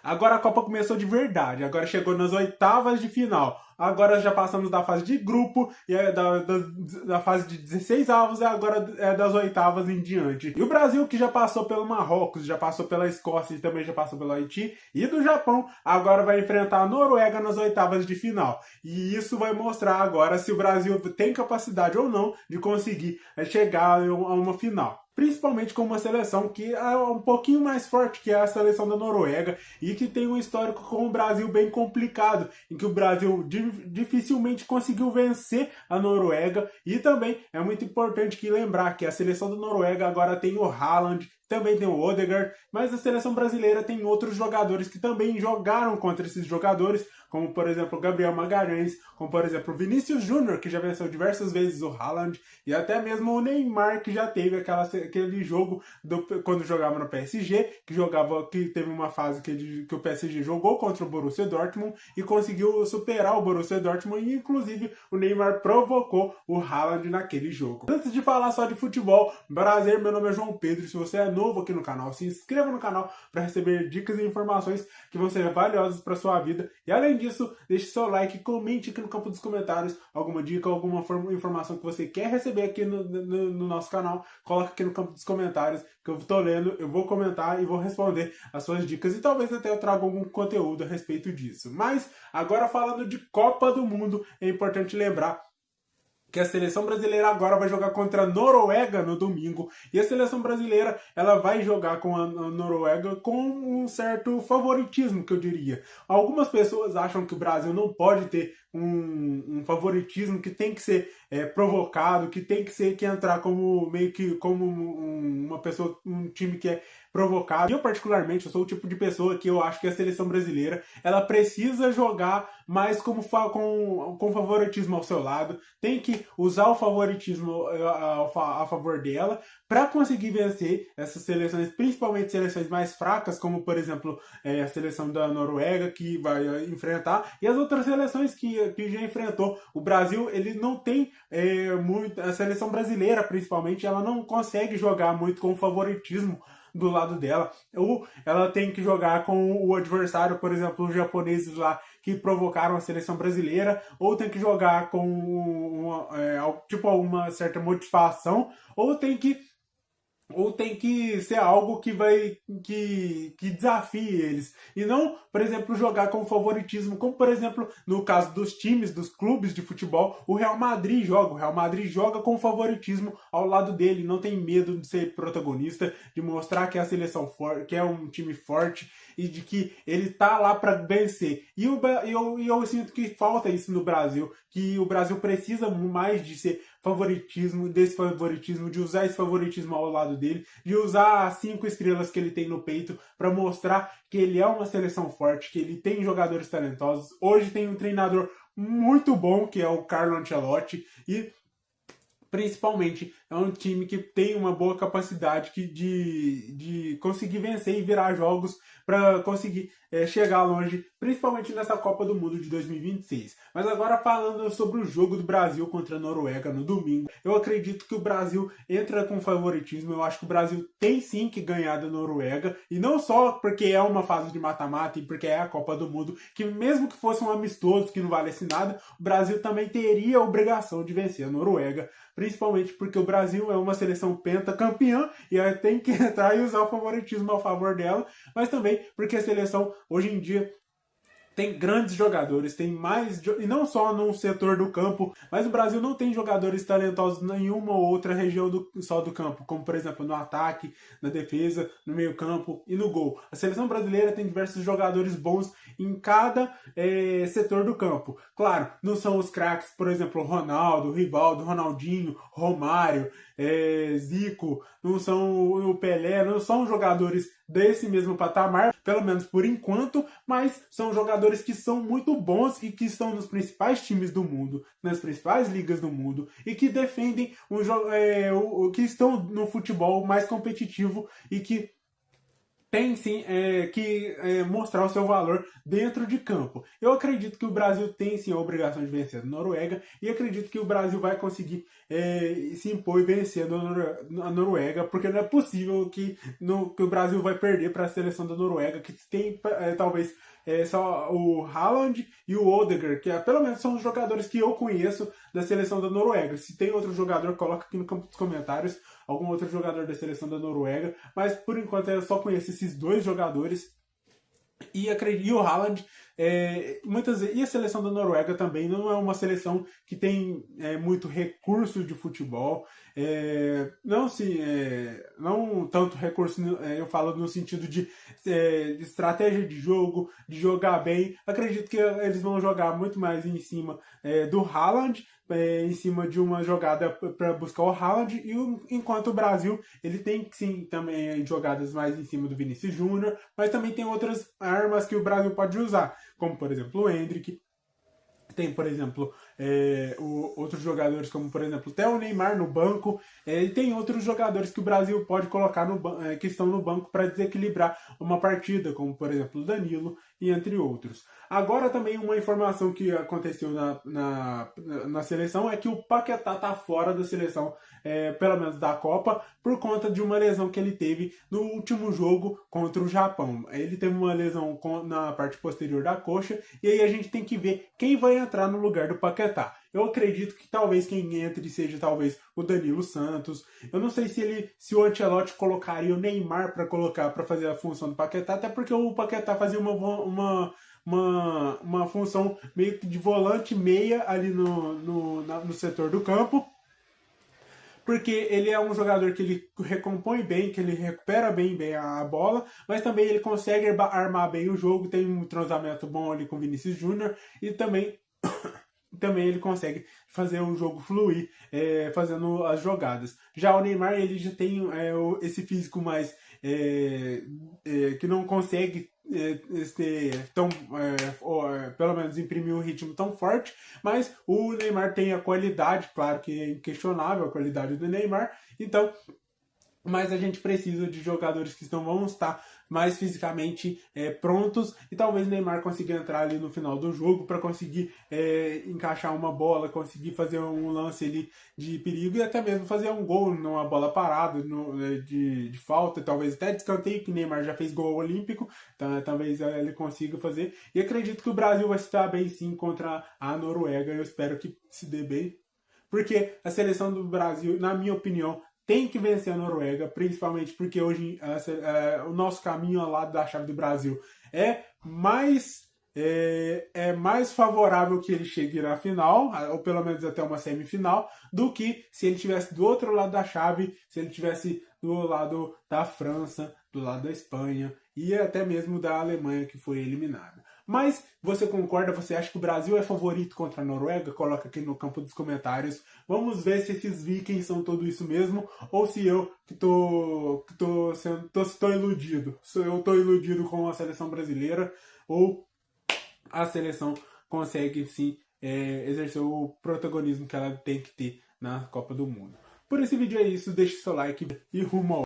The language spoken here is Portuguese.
Agora a Copa começou de verdade, agora chegou nas oitavas de final. Agora já passamos da fase de grupo, e da fase de 16 avos, e agora é das oitavas em diante. E o Brasil, que já passou pelo Marrocos, já passou pela Escócia e também já passou pelo Haiti e do Japão, agora vai enfrentar a Noruega nas oitavas de final. E isso vai mostrar agora se o Brasil tem capacidade ou não de conseguir chegar a uma final. Principalmente com uma seleção que é um pouquinho mais forte que a seleção da Noruega e que tem um histórico com o Brasil bem complicado, em que o Brasil dificilmente conseguiu vencer a Noruega. E também é muito importante que lembrar que a seleção da Noruega agora tem o Haaland, também tem o Odegaard, mas a seleção brasileira tem outros jogadores que também jogaram contra esses jogadores, como por exemplo o Gabriel Magalhães, como por exemplo o Vinícius Júnior, que já venceu diversas vezes o Haaland, e até mesmo o Neymar, que já teve aquele jogo quando jogava no PSG, que teve uma fase que o PSG jogou contra o Borussia Dortmund e conseguiu superar o Borussia Dortmund, e inclusive o Neymar provocou o Haaland naquele jogo. Antes de falar só de futebol, prazer, meu nome é João Pedro. Se você é novo aqui no canal, se inscreva no canal para receber dicas e informações que vão ser valiosas para sua vida. E além disso, deixe seu like e comente aqui no campo dos comentários alguma dica, alguma informação que você quer receber aqui no nosso canal. Coloca aqui no campo dos comentários que eu estou lendo, eu vou comentar e vou responder as suas dicas e talvez até eu traga algum conteúdo a respeito disso. Mas agora falando de Copa do Mundo, é importante lembrar que a seleção brasileira agora vai jogar contra a Noruega no domingo. E a seleção brasileira ela vai jogar com a Noruega com um certo favoritismo, que eu diria. Algumas pessoas acham que o Brasil não pode ter um favoritismo, que tem que ser provocado, que tem que entrar como meio que como uma pessoa, um time que é provocado. Eu particularmente eu sou o tipo de pessoa que eu acho que a seleção brasileira ela precisa jogar mais com favoritismo ao seu lado, tem que usar o favoritismo a favor dela para conseguir vencer essas seleções, principalmente seleções mais fracas, como por exemplo a seleção da Noruega, que vai enfrentar, e as outras seleções que já enfrentou. O Brasil ele não tem muito, a seleção brasileira principalmente, ela não consegue jogar muito com favoritismo do lado dela, ou ela tem que jogar com o adversário, por exemplo, os japoneses lá que provocaram a seleção brasileira, ou tem que jogar com uma certa motivação, ou tem que ser algo que desafie eles. E não, por exemplo, jogar com favoritismo, como por exemplo, no caso dos times, dos clubes de futebol, o Real Madrid joga. O Real Madrid joga com favoritismo ao lado dele, não tem medo de ser protagonista, de mostrar que é a seleção forte, que é um time forte e de que ele tá lá para vencer. E eu sinto que falta isso no Brasil, que o Brasil precisa mais de ser desse favoritismo, de usar esse favoritismo ao lado dele, de usar as 5 estrelas que ele tem no peito para mostrar que ele é uma seleção forte, que ele tem jogadores talentosos. Hoje tem um treinador muito bom, que é o Carlo Ancelotti, e principalmente é um time que tem uma boa capacidade de conseguir vencer e virar jogos para conseguir chegar longe, principalmente nessa Copa do Mundo de 2026. Mas agora falando sobre o jogo do Brasil contra a Noruega no domingo, eu acredito que o Brasil entra com favoritismo. Eu acho que o Brasil tem sim que ganhar da Noruega, e não só porque é uma fase de mata-mata e porque é a Copa do Mundo, que mesmo que fosse um amistoso que não valesse nada, o Brasil também teria a obrigação de vencer a Noruega, principalmente porque o Brasil é uma seleção pentacampeã e tem que entrar e usar o favoritismo a favor dela, mas também porque a seleção hoje em dia tem grandes jogadores, tem mais, e não só num setor do campo, mas o Brasil não tem jogadores talentosos em uma ou outra região só do campo, como por exemplo no ataque, na defesa, no meio campo e no gol. A seleção brasileira tem diversos jogadores bons em cada setor do campo. Claro, não são os craques, por exemplo, Ronaldo, Rivaldo, Ronaldinho, Romário, Zico, não são o Pelé, não são jogadores desse mesmo patamar, pelo menos por enquanto, mas são jogadores que são muito bons e que estão nos principais times do mundo, nas principais ligas do mundo, e que defendem que estão no futebol mais competitivo e que tem sim que mostrar o seu valor dentro de campo. Eu acredito que o Brasil tem sim a obrigação de vencer a Noruega e acredito que o Brasil vai conseguir se impor e vencer a Noruega, porque não é possível que o Brasil vai perder para a seleção da Noruega, que tem talvez só o Haaland e o Odegaard, que pelo menos são os jogadores que eu conheço da seleção da Noruega. Se tem outro jogador, coloca aqui no campo dos comentários algum outro jogador da seleção da Noruega, mas por enquanto eu só conheço esses dois jogadores. E o Haaland, e a seleção da Noruega também não é uma seleção que tem muito recurso de futebol, não tanto recurso, eu falo no sentido de estratégia de jogo, de jogar bem. Acredito que eles vão jogar muito mais em cima do Haaland, em cima de uma jogada para buscar o Haaland, enquanto o Brasil ele tem sim também jogadas mais em cima do Vinícius Júnior, mas também tem outras armas que o Brasil pode usar, como por exemplo o Endrick. Tem, por exemplo, outros jogadores, como por exemplo até o Neymar no banco. E tem outros jogadores que o Brasil pode colocar que estão no banco para desequilibrar uma partida, como por exemplo o Danilo e entre outros. Agora também uma informação que aconteceu na seleção é que o Paquetá está fora da seleção, pelo menos da Copa, por conta de uma lesão que ele teve no último jogo contra o Japão. Ele teve uma lesão na parte posterior da coxa, e aí a gente tem que ver quem vai entrar no lugar do Paquetá. Eu acredito que talvez quem entre seja talvez o Danilo Santos. Eu não sei se o Ancelotti colocaria o Neymar para fazer a função do Paquetá, até porque o Paquetá fazia uma função meio que de volante meia ali no setor do campo, porque ele é um jogador que ele recompõe bem, que ele recupera bem a bola, mas também ele consegue armar bem o jogo, tem um entrosamento bom ali com o Vinícius Júnior e também ele consegue fazer o jogo fluir, fazendo as jogadas. Já o Neymar, ele já tem esse físico mais que não consegue pelo menos imprimir um ritmo tão forte, mas o Neymar tem a qualidade, claro que é inquestionável a qualidade do Neymar, então, mas a gente precisa de jogadores que vão estar mais fisicamente prontos, e talvez o Neymar consiga entrar ali no final do jogo para conseguir encaixar uma bola, conseguir fazer um lance ali de perigo e até mesmo fazer um gol numa bola parada de falta, talvez até de escanteio, que o Neymar já fez gol olímpico, então talvez ele consiga fazer. E acredito que o Brasil vai se dar bem sim contra a Noruega, eu espero que se dê bem, porque a seleção do Brasil, na minha opinião, tem que vencer a Noruega, principalmente porque hoje o nosso caminho ao lado da chave do Brasil é mais favorável que ele chegue na final, ou pelo menos até uma semifinal, do que se ele estivesse do outro lado da chave, se ele estivesse do lado da França, do lado da Espanha e até mesmo da Alemanha, que foi eliminada. Mas você concorda? Você acha que o Brasil é favorito contra a Noruega? Coloca aqui no campo dos comentários. Vamos ver se esses vikings são tudo isso mesmo, ou se eu que tô iludido. Se eu tô iludido com a seleção brasileira, ou a seleção consegue sim exercer o protagonismo que ela tem que ter na Copa do Mundo. Por esse vídeo é isso, deixe seu like e rumo ao